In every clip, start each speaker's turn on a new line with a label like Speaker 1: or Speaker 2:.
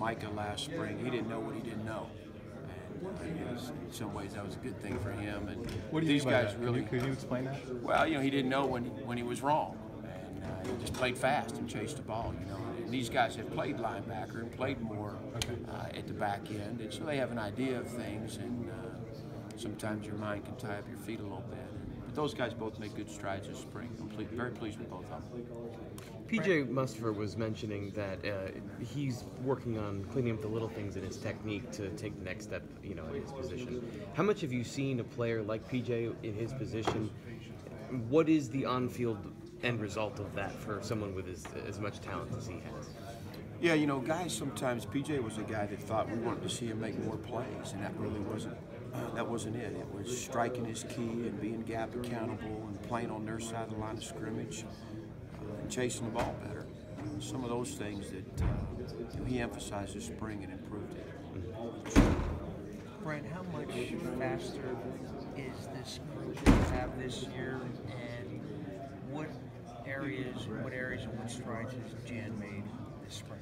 Speaker 1: Micah last spring. He didn't know what he didn't know. And in some ways, that was a good thing for him. And
Speaker 2: what do you
Speaker 1: these
Speaker 2: mean by
Speaker 1: guys
Speaker 2: that?
Speaker 1: really.
Speaker 2: Could you explain that?
Speaker 1: Well, he didn't know when he was wrong, and he just played fast and chased the ball. And these guys have played linebacker and played more at the back end, and so they have an idea of things. And sometimes your mind can tie up your feet a little bit. But those guys both make good strides this spring. I'm very pleased with both of them.
Speaker 3: PJ Mustipher was mentioning that he's working on cleaning up the little things in his technique to take the next step, in his position. How much have you seen a player like PJ in his position? What is the on-field end result of that for someone with as much talent as he has?
Speaker 1: Yeah, guys, sometimes PJ was a guy that thought we wanted to see him make more plays, and that really wasn't it. It was striking his key and being gap accountable and playing on their side of the line of scrimmage. And chasing the ball better. Some of those things that he emphasized this spring and improved it.
Speaker 4: Brent, how much faster is this group you have this year, and what areas and what strides has Jan made this spring?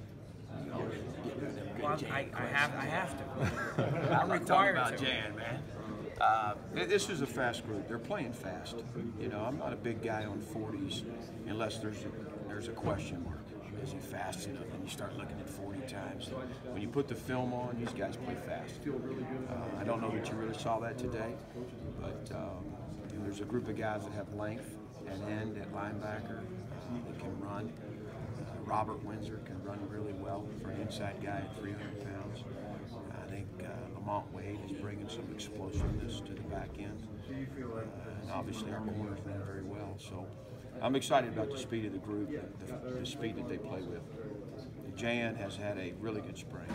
Speaker 4: Well, I have to. I'm required
Speaker 1: about
Speaker 4: to.
Speaker 1: Jan, man. This is a fast group. They're playing fast. I'm not a big guy on 40s unless there's a question mark. Is he fast enough? And you start looking at 40 times. When you put the film on, these guys play fast. I don't know that you really saw that today, but there's a group of guys that have length at end, at linebacker, that can run. Robert Windsor can run really well for an inside guy at 300 pounds. I think Lamont Wade is bringing some explosiveness to the back end. And obviously our corners run very well. So I'm excited about the speed of the group, the speed that they play with. Jan has had a really good spring.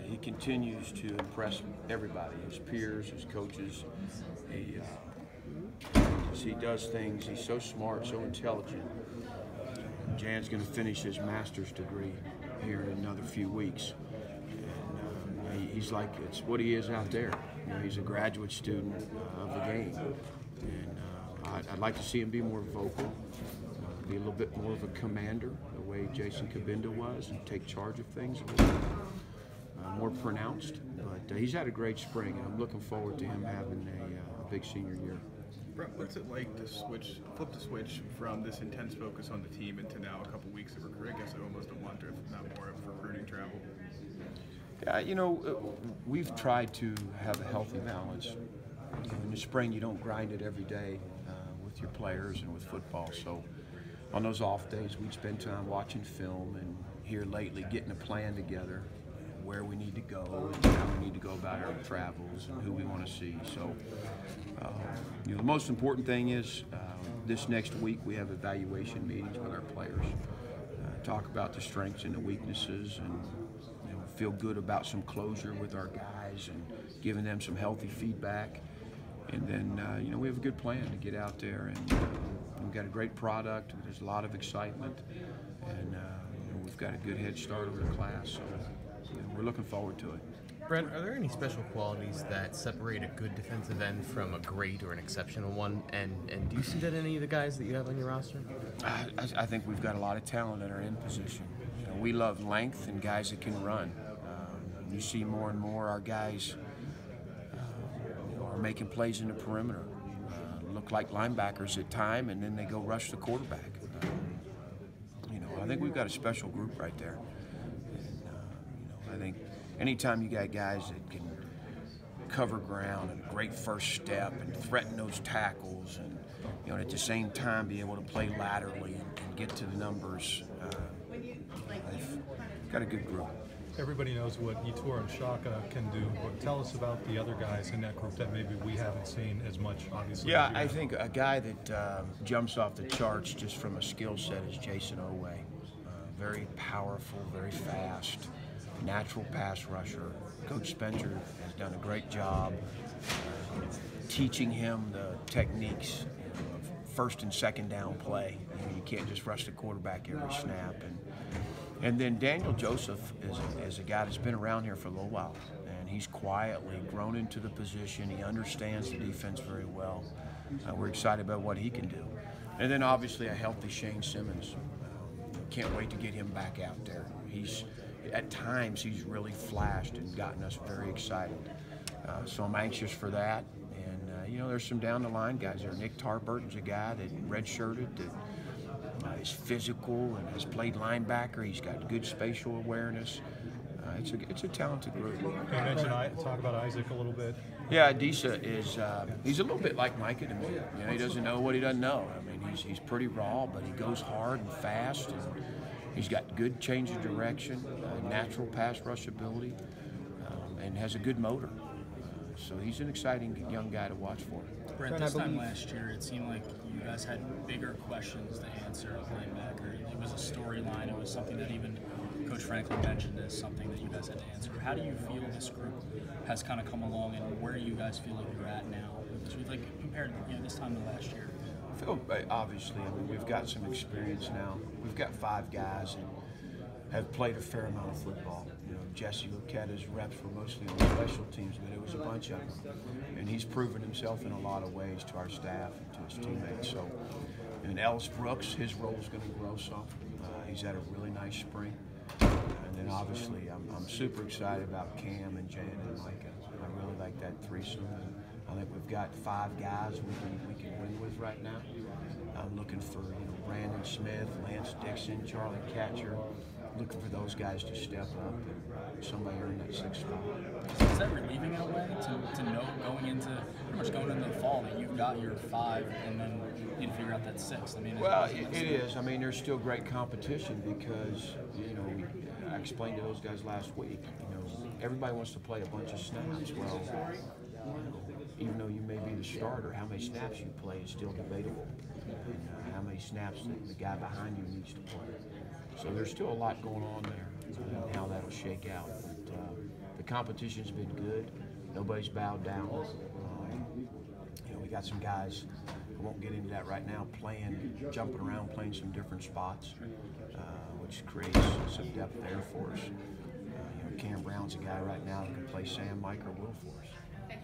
Speaker 1: He continues to impress everybody, his peers, his coaches. He does things, he's so smart, so intelligent. Jan's going to finish his master's degree here in another few weeks. And he's like, it's what he is out there. He's a graduate student of the game. And I'd like to see him be more vocal, be a little bit more of a commander, the way Jason Cabinda was, and take charge of things a little bit more pronounced. But he's had a great spring, and I'm looking forward to him having a big senior year.
Speaker 2: Brent, what's it like to flip the switch from this intense focus on the team into now a couple weeks of recruiting? I guess almost a month, if not more, of recruiting travel.
Speaker 1: Yeah, we've tried to have a healthy balance. In the spring, you don't grind it every day with your players and with football. So on those off days, we'd spend time watching film, and here lately getting a plan together, where we need to go and how we need to go about our travels and who we want to see. So, the most important thing is this next week we have evaluation meetings with our players, talk about the strengths and the weaknesses, and feel good about some closure with our guys and giving them some healthy feedback. And then, we have a good plan to get out there, and we've got a great product. There's a lot of excitement, and we've got a good head start over the class. So we're looking forward to it.
Speaker 3: Brent, are there any special qualities that separate a good defensive end from a great or an exceptional one? And do you see that in any of the guys that you have on your roster?
Speaker 1: I think we've got a lot of talent at our end position. We love length and guys that can run. You see more and more our guys are making plays in the perimeter. Look like linebackers at time, and then they go rush the quarterback. I think we've got a special group right there. I think anytime you got guys that can cover ground and a great first step and threaten those tackles, and at the same time be able to play laterally and get to the numbers, they've got a good group.
Speaker 5: Everybody knows what Yetur and Shaka can do, but tell us about the other guys in that group that maybe we haven't seen as much, obviously.
Speaker 1: Yeah, I think a guy that jumps off the charts just from a skill set is Jason Oweh. Very powerful, very fast, natural pass rusher. Coach Spencer has done a great job teaching him the techniques of first and second down play. You can't just rush the quarterback every snap. And then Daniel Joseph is a guy that's been around here for a little while, and he's quietly grown into the position. He understands the defense very well. We're excited about what he can do. And then obviously a healthy Shane Simmons. Can't wait to get him back out there. He's at times he's really flashed and gotten us very excited. So I'm anxious for that. And you know, there's some down the line guys there. Nick Tarburton's a guy that redshirted, that is physical and has played linebacker. He's got good spatial awareness. It's a talented group.
Speaker 5: Can you mention, talk about Isaac a little bit?
Speaker 1: Yeah, Adisa is he's a little bit like Micah to me. You know, he doesn't know what he doesn't know. I mean, he's pretty raw, but he goes hard and fast, and he's got good change of direction, natural pass rush ability, and has a good motor. So he's an exciting young guy to watch for.
Speaker 6: Brent, this time last year, it seemed like you guys had bigger questions to answer at linebacker. It was a storyline. It was something that even Coach Franklin mentioned as something that you guys had to answer. How do you feel this group has kind of come along, and where do you guys feel like you're at now? Because we compared this time to last year.
Speaker 1: I feel obviously. I mean, we've got some experience now. We've got 5 guys that have played a fair amount of football. You know, Jesse Luquetta's reps were mostly on special teams, but it was a bunch of them. And he's proven himself in a lot of ways to our staff and to his teammates. So, and Ellis Brooks, his role is going to grow some. He's had a really nice spring. And then obviously, I'm super excited about Cam and Jan and Micah. I really like that threesome. I think we've got 5 guys we can win with right now. I'm looking for Brandon Smith, Lance Dixon, Charlie Catcher. Looking for those guys to step up and somebody earn that 6th spot.
Speaker 6: Is that relieving in a way to know going into the fall that you've got your 5 and then you need to figure out that 6th? I mean,
Speaker 1: well, it is. I mean, there's still great competition because I explained to those guys last week. Everybody wants to play a bunch of snaps. Well, even though you may be the starter, how many snaps you play is still debatable. And how many snaps the guy behind you needs to play. So there's still a lot going on there and how that'll shake out. But the competition's been good. Nobody's bowed down. We got some guys, I won't get into that right now, jumping around, playing some different spots, which creates some depth there for us. Cam Brown's a guy right now that can play Sam, Mike, or Will for us.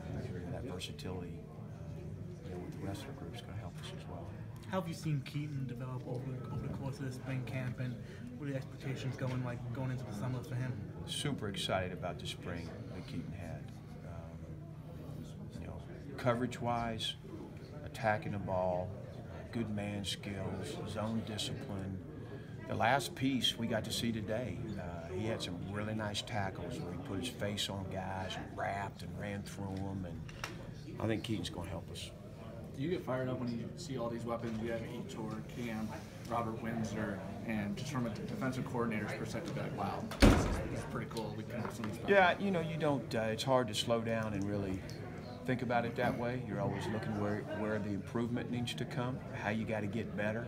Speaker 1: And that versatility with the rest of the group is going to help us as well.
Speaker 7: How have you seen Keaton develop over the course of this spring camp, and what are the expectations going into the summer for him?
Speaker 1: Super excited about the spring that Keaton had. Coverage-wise, attacking the ball, good man skills, zone discipline. The last piece we got to see today, he had some really nice tackles where he put his face on guys and wrapped and ran through them, and I think Keaton's going to help us.
Speaker 8: Do you get fired up when you see all these weapons? You have Etor, Cam, Robert Windsor, and just from a defensive coordinator's perspective, like, wow, this is pretty cool. We can have some of these.
Speaker 1: Yeah, you don't. It's hard to slow down and really think about it that way. You're always looking where the improvement needs to come, how you got to get better.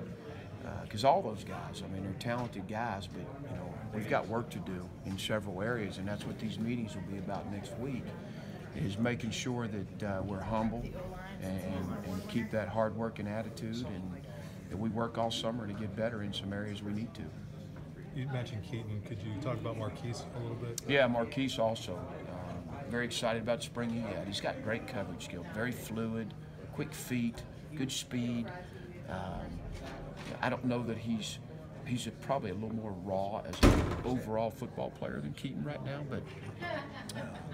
Speaker 1: Because all those guys, I mean, they're talented guys, but we've got work to do in several areas, and that's what these meetings will be about next week. Is making sure that we're humble and keep that hard-working attitude, and that we work all summer to get better in some areas we need to.
Speaker 5: You mentioned Keaton. Could you talk about Marquise a little bit?
Speaker 1: Yeah, Marquise also. Very excited about the spring he had. He's got great coverage skill, very fluid, quick feet, good speed. I don't know that he's probably a little more raw as an overall football player than Keaton right now, but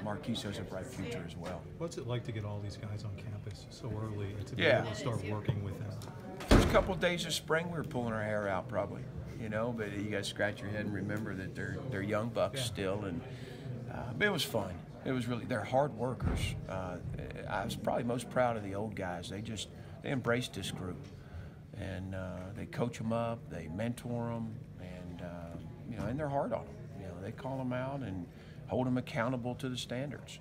Speaker 1: Marquise has a bright future as well.
Speaker 5: What's it like to get all these guys on campus so early and to be able to start working with them?
Speaker 1: First couple of days of spring, we were pulling our hair out probably, but you got to scratch your head and remember that they're young bucks still, and but it was fun. It was really, they're hard workers. I was probably most proud of the old guys. They embraced this group. And they coach them up, they mentor them, and they're hard on them. They call them out and hold them accountable to the standards,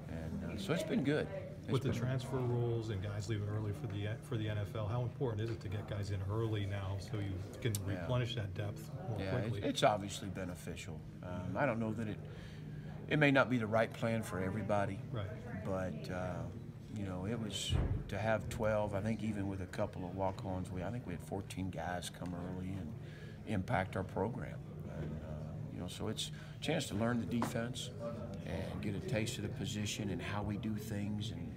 Speaker 1: and so it's been good.
Speaker 5: With the transfer rules and guys leaving early for the NFL, how important is it to get guys in early now so you can replenish that depth more quickly?
Speaker 1: It's obviously beneficial. I don't know that it may not be the right plan for everybody,
Speaker 5: right? But
Speaker 1: it was to have 12. I think even with a couple of walk-ons, I think we had 14 guys come early and impact our program. And so it's a chance to learn the defense and get a taste of the position and how we do things. And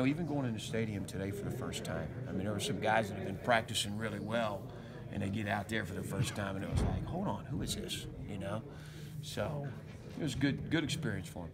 Speaker 1: even going in the stadium today for the first time. I mean, there were some guys that have been practicing really well, and they get out there for the first time, and it was like, hold on, who is this? You know? So it was good experience for him.